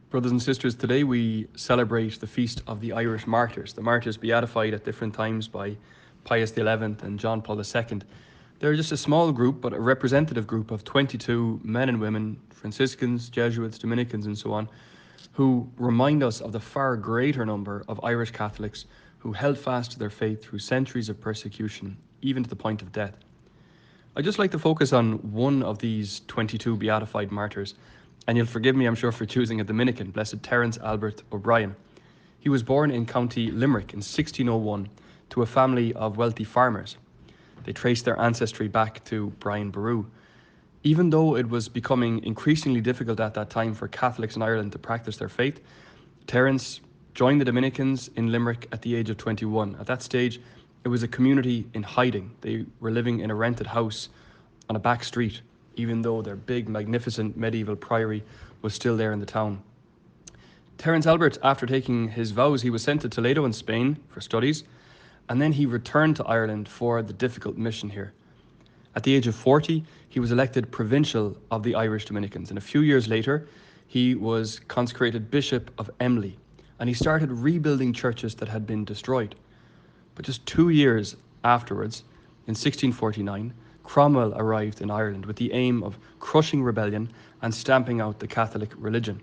Brothers and sisters, today we celebrate the feast of the Irish Martyrs, the martyrs beatified at different times by Pius XI and John Paul II. They're just a small group, but a representative group of 22 men and women, Franciscans, Jesuits, Dominicans, and so on, who remind us of the far greater number of Irish Catholics who held fast to their faith through centuries of persecution, even to the point of death. I'd just like to focus on one of these 22 beatified martyrs, and you'll forgive me, I'm sure, for choosing a Dominican, Blessed Terence Albert O'Brien. He was born in County Limerick in 1601 to a family of wealthy farmers. They traced their ancestry back to Brian Boru. Even though it was becoming increasingly difficult at that time for Catholics in Ireland to practice their faith, Terence joined the Dominicans in Limerick at the age of 21. At that stage, it was a community in hiding. They were living in a rented house on a back street, even though their big, magnificent medieval priory was still there in the town. Terence Albert, after taking his vows, he was sent to Toledo in Spain for studies, and then he returned to Ireland for the difficult mission here. At the age of 40, he was elected provincial of the Irish Dominicans, and a few years later, he was consecrated Bishop of Emly, and he started rebuilding churches that had been destroyed. But just 2 years afterwards, in 1649, Cromwell arrived in Ireland with the aim of crushing rebellion and stamping out the Catholic religion.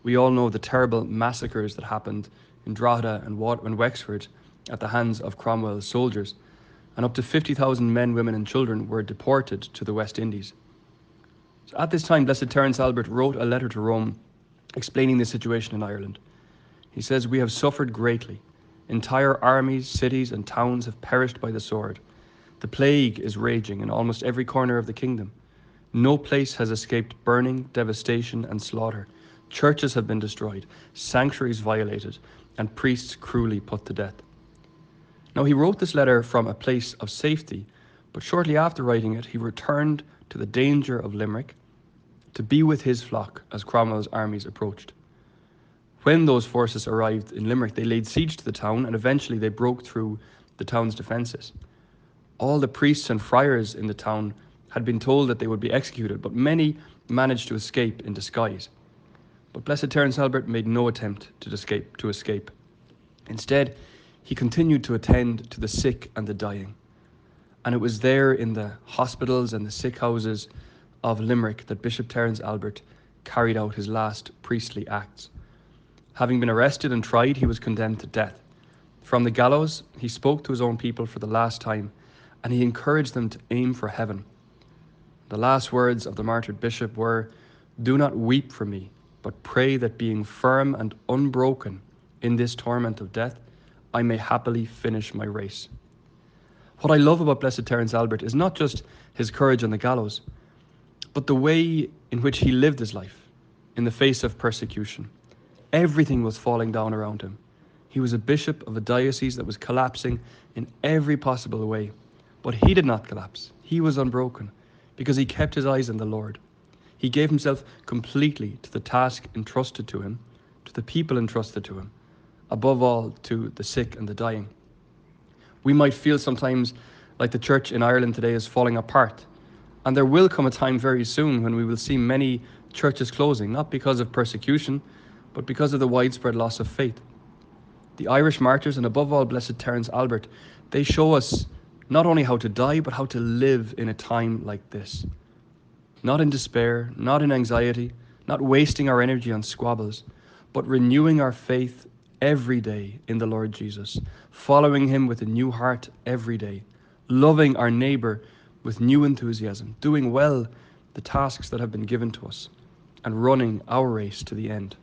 We all know the terrible massacres that happened in Drogheda and Wexford at the hands of Cromwell's soldiers, and up to 50,000 men, women and children were deported to the West Indies. So at this time, Blessed Terence Albert wrote a letter to Rome explaining the situation in Ireland. He says, "We have suffered greatly. Entire armies, cities and towns have perished by the sword. The plague is raging in almost every corner of the kingdom. No place has escaped burning, devastation and slaughter. Churches have been destroyed, sanctuaries violated, and priests cruelly put to death." Now, he wrote this letter from a place of safety, but shortly after writing it, he returned to the danger of Limerick to be with his flock as Cromwell's armies approached. When those forces arrived in Limerick, they laid siege to the town, and eventually they broke through the town's defences. All the priests and friars in the town had been told that they would be executed, but many managed to escape in disguise. But Blessed Terence Albert made no attempt to escape. Instead, he continued to attend to the sick and the dying. And it was there in the hospitals and the sick houses of Limerick that Bishop Terence Albert carried out his last priestly acts. Having been arrested and tried, he was condemned to death. From the gallows, he spoke to his own people for the last time, and he encouraged them to aim for heaven. The last words of the martyred bishop were, "Do not weep for me, but pray that being firm and unbroken in this torment of death, I may happily finish my race." What I love about Blessed Terence Albert is not just his courage on the gallows, but the way in which he lived his life in the face of persecution. Everything was falling down around him. He was a bishop of a diocese that was collapsing in every possible way. But he did not collapse. He was unbroken because he kept his eyes on the Lord. He gave himself completely to the task entrusted to him, to the people entrusted to him, above all to the sick and the dying. We might feel sometimes like the church in Ireland today is falling apart. And there will come a time very soon when we will see many churches closing, not because of persecution, but because of the widespread loss of faith. The Irish Martyrs, and above all Blessed Terence Albert, they show us not only how to die, but how to live in a time like this. Not in despair, not in anxiety, not wasting our energy on squabbles, but renewing our faith every day in the Lord Jesus, following him with a new heart every day, loving our neighbour with new enthusiasm, doing well the tasks that have been given to us, and running our race to the end.